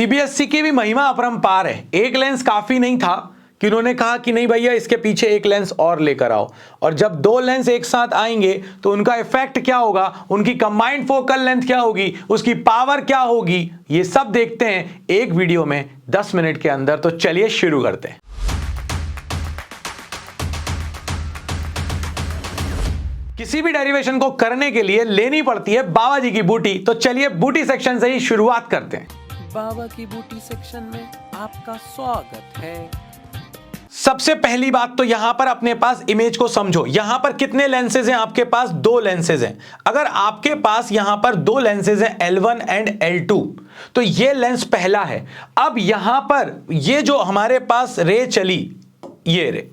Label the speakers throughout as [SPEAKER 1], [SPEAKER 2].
[SPEAKER 1] CBSE की भी महिमा अपरंपार है। एक लेंस काफी नहीं था कि उन्होंने कहा कि नहीं भैया इसके पीछे एक लेंस और लेकर आओ, और जब दो लेंस एक साथ आएंगे तो उनका इफेक्ट क्या होगा, उनकी कंबाइंड फोकल लेंथ क्या होगी, उसकी पावर क्या होगी, ये सब देखते हैं एक वीडियो में 10 मिनट के अंदर। तो चलिए शुरू करते हैं। किसी भी डेरिवेशन को करने के लिए लेनी पड़ती है बाबा जी की बूटी। तो चलिए बूटी सेक्शन से ही शुरुआत करते हैं।
[SPEAKER 2] बाबा की बूटी सेक्शन में आपका स्वागत है।
[SPEAKER 1] सबसे पहली बात तो यहां पर अपने पास इमेज को समझो। यहां पर कितने लेंसेज हैं आपके पास? दो लेंसेज हैं। अगर आपके पास यहां पर दो लेंसेज हैं L1 एंड L2, तो ये लेंस पहला है। अब यहां पर ये जो हमारे पास रे चली, ये रे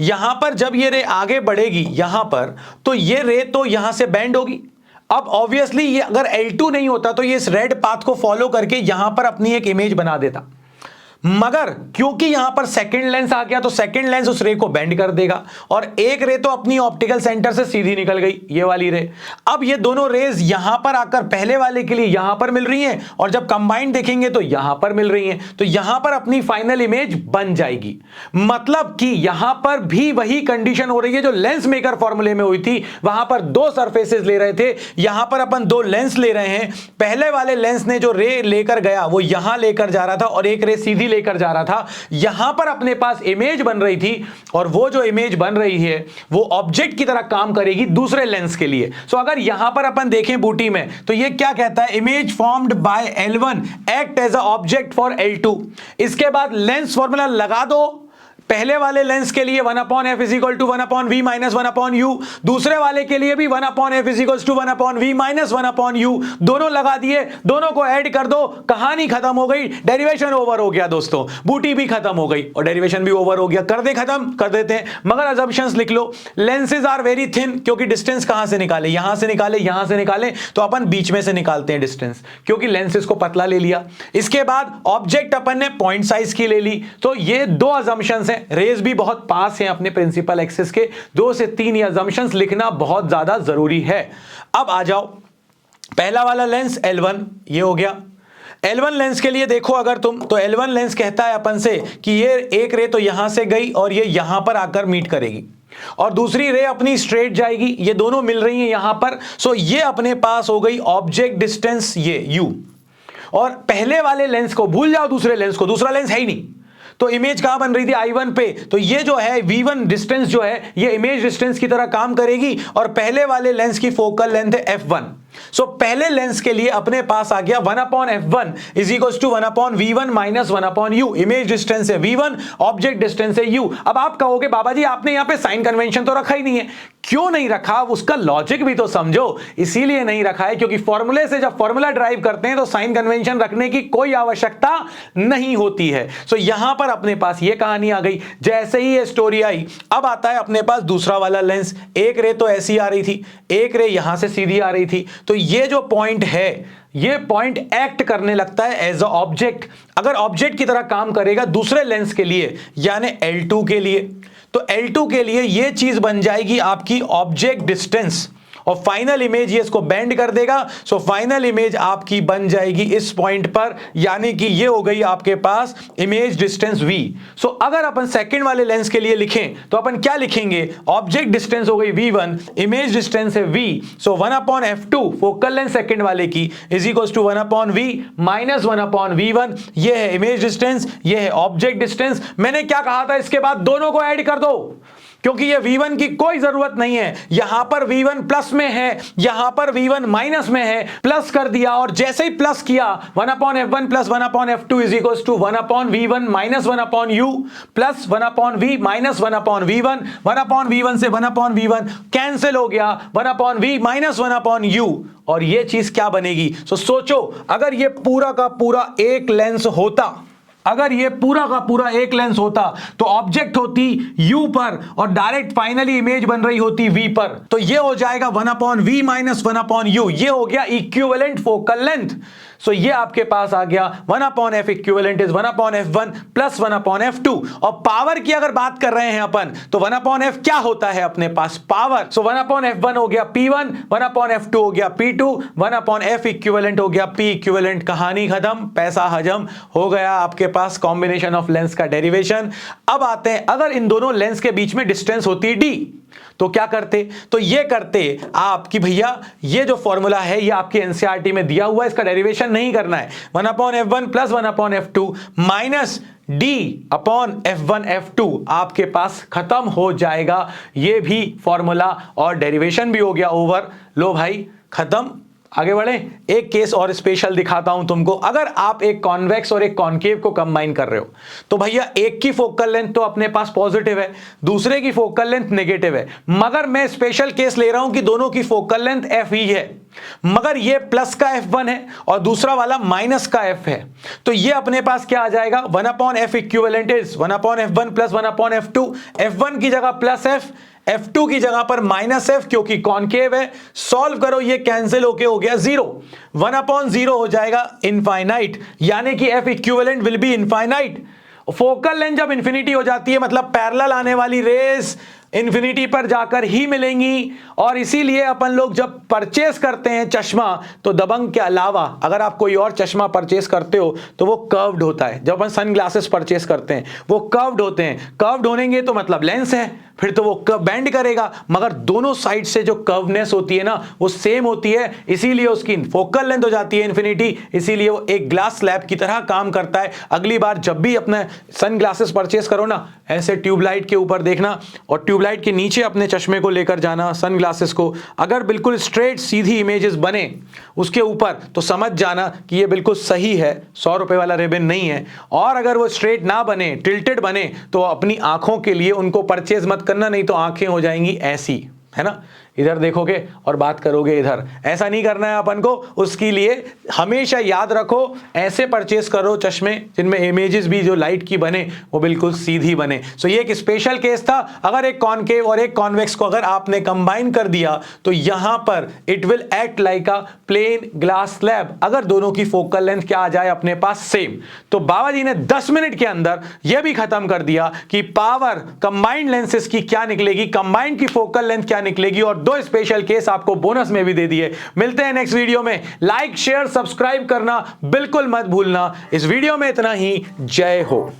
[SPEAKER 1] यहां पर जब ये रे आगे बढ़ेगी यहां पर, तो ये रे तो यहां से बेंड होगी। अब ऑब्वियसली ये अगर L2 नहीं होता तो ये इस रेड पाथ को फॉलो करके यहां पर अपनी एक इमेज बना देता, मगर क्योंकि यहां पर सेकंड लेंस आ गया तो सेकंड लेंस उस रे को बेंड कर देगा, और एक रे तो अपनी ऑप्टिकल सेंटर से सीधी निकल गई, ये वाली रे। अब ये दोनों रेज यहां पर आकर पहले वाले के लिए यहां पर मिल रही हैं, और जब कंबाइंड देखेंगे तो यहां पर मिल रही हैं, तो यहां पर अपनी फाइनल इमेज बन जाएगी। मतलब कि यहां पर भी वही कंडीशन हो रही है जो लेंस मेकर फॉर्मूले में हुई थी। वहां पर दो सरफेसेस ले रहे थे, यहां पर अपन दो लेंस ले रहे हैं। पहले वाले लेंस ने जो रे लेकर गया वो यहां लेकर जा रहा था, और एक रे सीधी लेकर जा रहा था। यहां पर अपने पास इमेज बन रही थी, और वो जो इमेज बन रही है वो ऑब्जेक्ट की तरह काम करेगी दूसरे लेंस के लिए। सो अगर यहां पर अपन देखें बूटी में, तो ये क्या कहता है? Image formed by L1 act as a object for L2। इसके बाद लेंस फॉर्मूला लगा दो। पहले वाले लेंस के लिए 1/f is equal to 1/v minus 1/u, दूसरे वाले के लिए भी 1/f is equal to 1/v minus 1/u। दोनों लगा दिए, दोनों को ऐड कर दो, कहानी खत्म हो गई, डेरिवेशन ओवर हो गया दोस्तों। बूटी भी खत्म हो गई और डेरिवेशन भी ओवर हो गया। कर दे खत्म, कर देते हैं, मगर अजम्पशंस लिख लो। लेंसेज आर वेरी थिन, क्योंकि डिस्टेंस कहां से निकाले? यहां से निकाले, यहां से निकाले, तो अपन बीच में से निकालते हैं डिस्टेंस, क्योंकि लेंसेज को पतला ले लिया। इसके बाद ऑब्जेक्ट अपन ने पॉइंट साइज की ले ली। तो ये दो अजम्पशंस हैं। रेज भी बहुत पास हैं अपने प्रिंसिपल एक्सिस के। 2 से 3 ये अजम्पशंस लिखना बहुत ज्यादा जरूरी है। अब आ जाओ, पहला वाला लेंस L1 ये हो गया। L1 लेंस के लिए देखो अगर तुम, तो L1 लेंस कहता है अपन से कि ये एक रे तो यहां से गई और ये यहां पर आकर मीट करेगी, और दूसरी रे अपनी स्ट्रेट जाएगी। ये दोनों मिल रही हैं यहां पर। सो ये अपने पास हो गई ऑब्जेक्ट डिस्टेंस ये U। और पहले वाले लेंस को भूल जाओ, दूसरे लेंस को, दूसरा लेंस है ही नहीं। तो इमेज कहां बन रही थी? I1 पे। तो ये जो है V1 डिस्टेंस जो है ये इमेज डिस्टेंस की तरह काम करेगी, और पहले वाले लेंस की फोकल लेंथ है f1। सो पहले लेंस के लिए अपने पास आ गया 1/f1 is equal to 1/v1 minus 1/u। Image distance है v1, ऑब्जेक्ट डिस्टेंस है u। अब आप कहोगे बाबा जी आपने यहां पे साइन कन्वेंशन तो रखा ही नहीं है। क्यों नहीं रखा? उसका लॉजिक भी तो समझो। इसीलिए नहीं रखा है क्योंकि फॉर्मूले से जब फॉर्मूला ड्राइव करते हैं तो साइन कन्वेंशन रखने की कोई आवश्यकता नहीं होती है। सो यहां पर अपने पास ये कहानी आ गई। जैसे ही ये स्टोरी आई, अब आता है अपने पास दूसरा वाला लेंस। एक रे तो ऐसी आ रही थी, एक रे यहां से सीधी आ रही थी। तो ये जो पॉइंट है, ये पॉइंट एक्ट करने लगता है एज अ ऑब्जेक्ट। अगर ऑब्जेक्ट की तरह काम करेगा दूसरे लेंस के लिए, यानी L2 के लिए, तो L2 के लिए ये चीज बन जाएगी आपकी ऑब्जेक्ट डिस्टेंस, और फाइनल इमेज ये इसको बेंड कर देगा। सो फाइनल इमेज आपकी बन जाएगी इस पॉइंट पर, यानी कि ये हो गई आपके पास इमेज डिस्टेंस V। सो अगर अपन सेकंड वाले लेंस के लिए लिखें तो अपन क्या लिखेंगे? ऑब्जेक्ट डिस्टेंस हो गई V1, इमेज डिस्टेंस है V। सो 1/f2 फोकल लेंथ सेकंड वाले की is equal to 1/v minus 1/v1। ये है इमेज डिस्टेंस, ये है ऑब्जेक्ट डिस्टेंस। मैंने क्या कहा था? इसके बाद दोनों को ऐड कर दो, क्योंकि ये V1 की कोई जरूरत नहीं है। यहां पर V1 प्लस में है, यहां पर V1 माइनस में है। प्लस कर दिया, और जैसे ही प्लस किया 1/f1 plus 1/f2 is equal to 1/v1 minus 1/u plus 1/v minus 1/v1। 1/v1 से 1/v1 कैंसिल हो गया, 1/v माइनस 1/u। और ये चीज क्या बनेगी? सोचो, अगर ये पूरा का पूरा एक लेंस होता, अगर ये पूरा का पूरा एक लेंस होता तो ऑब्जेक्ट होती U पर और डायरेक्ट फाइनली इमेज बन रही होती V पर। तो ये हो जाएगा 1/v माइनस 1/u। ये हो गया इक्विवेलेंट फोकल लेंथ। सो ये आपके पास आ गया 1/f equivalent is 1/f1 plus 1/f2। और पावर की अगर बात कर रहे हैं अपन तो 1/f क्या होता है अपने पास? पावर। सो 1/f1 हो गया P1, 1/f2 हो गया P2, 1/f इक्विवेलेंट हो गया P इक्विवेलेंट। कहानी खत्म, पैसा हजम हो गया आपके पास कॉम्बिनेशन ऑफ लेंस का डेरिवेशन। अब आते हैं, अगर इन दोनों लेंस के बीच में डिस्टेंस होती d तो क्या करते? तो ये करते आप कि भैया ये जो फॉर्मूला है ये आपके एनसीईआरटी में दिया हुआ है, इसका डेरिवेशन नहीं करना है। 1/f1 plus 1/f2 minus d/f1/f2 आपके पास खत्म हो जाएगा। ये भी फॉर्मूला और डेरिवेशन भी हो गया ओवर। लो भाई खत्म। आगे बढ़े, एक केस और स्पेशल दिखाता हूं तुमको। अगर आप एक कॉन्वेक्स और एक कॉन्केव को कंबाइन कर रहे हो तो भैया एक की फोकल लेंथ तो अपने पास पॉजिटिव है, दूसरे की फोकल लेंथ नेगेटिव है, मगर मैं स्पेशल केस ले रहा हूं कि दोनों की फोकल लेंथ f ही है, मगर ये प्लस का f1 है और दूसरा वाला माइनस का f है। तो ये अपने पास क्या आ जाएगा? 1/f equivalent is 1/f1 plus 1/f2। f1 की जगह प्लस f, F2 की जगह पर माइनस f क्योंकि कॉन्केव है। सॉल्व करो, ये कैंसिल होके हो गया 0। 1/0 हो जाएगा इनफाइनाइट, यानी कि F equivalent will be infinite. Focal length जब इंफिनिटी हो जाती है मतलब पैरेलल आने वाली रेस इंफिनिटी पर जाकर ही मिलेंगी। और इसीलिए अपन लोग जब परचेस करते हैं चश्मा तो दबंग के अलावा अगर आप कोई और चश्मा परचेस करते हो तो वो कर्व्ड होता है। जब अपन सन ग्लासेस परचेस करते हैं वो कर्व्ड होते हैं। कर्व्ड होनेंगे तो मतलब लेंस है, फिर तो वो बेंड करेगा, मगर दोनों साइड से जो कर्वनेस होती है ना वो सेम होती है, इसीलिए उसकी फोकल लेंथ हो जाती है इन्फिनिटी। इसीलिए वो एक ग्लास स्लैब की तरह काम करता है। अगली बार जब भी अपने सन ग्लासेस परचेस करो ना, ऐसे ट्यूबलाइट के ऊपर देखना और ट्यूबलाइट के नीचे अपने चश्मे को लेकर जाना, सन ग्लासेस को। अगर बिल्कुल स्ट्रेट सीधी इमेजेस बने उसके ऊपर तो समझ जाना कि ये बिल्कुल सही है, 100 रुपए वाला रिबन नहीं है। और अगर वो स्ट्रेट ना बने, टिल्टेड बने, तो अपनी आंखों के लिए उनको परचेज मत करना, नहीं तो आंखें हो जाएंगी ऐसी, है ना, इधर देखोगे और बात करोगे इधर। ऐसा नहीं करना है अपन को। उसके लिए हमेशा याद रखो ऐसे परचेस करो चश्मे जिनमें इमेजेस भी जो लाइट की बने वो बिल्कुल सीधी बने। सो ये एक स्पेशल केस था। अगर एक कॉनकेव और एक कॉन्वेक्स को अगर आपने कंबाइन कर दिया तो यहां पर it will act like a plane glass slab, अगर दोनों की फोकल लेंथ क्या आ जाए अपने पास सेम। तो बाबा जी ने 10 मिनट के अंदर यह भी खत्म कर दिया कि पावर कंबाइंड लेंसेज की क्या निकलेगी, कंबाइंड की फोकल लेंथ क्या निकलेगी, और 2 स्पेशल केस आपको बोनस में भी दे दिए। मिलते हैं नेक्स्ट वीडियो में। लाइक शेयर सब्सक्राइब करना बिल्कुल मत भूलना। इस वीडियो में इतना ही। जय हो।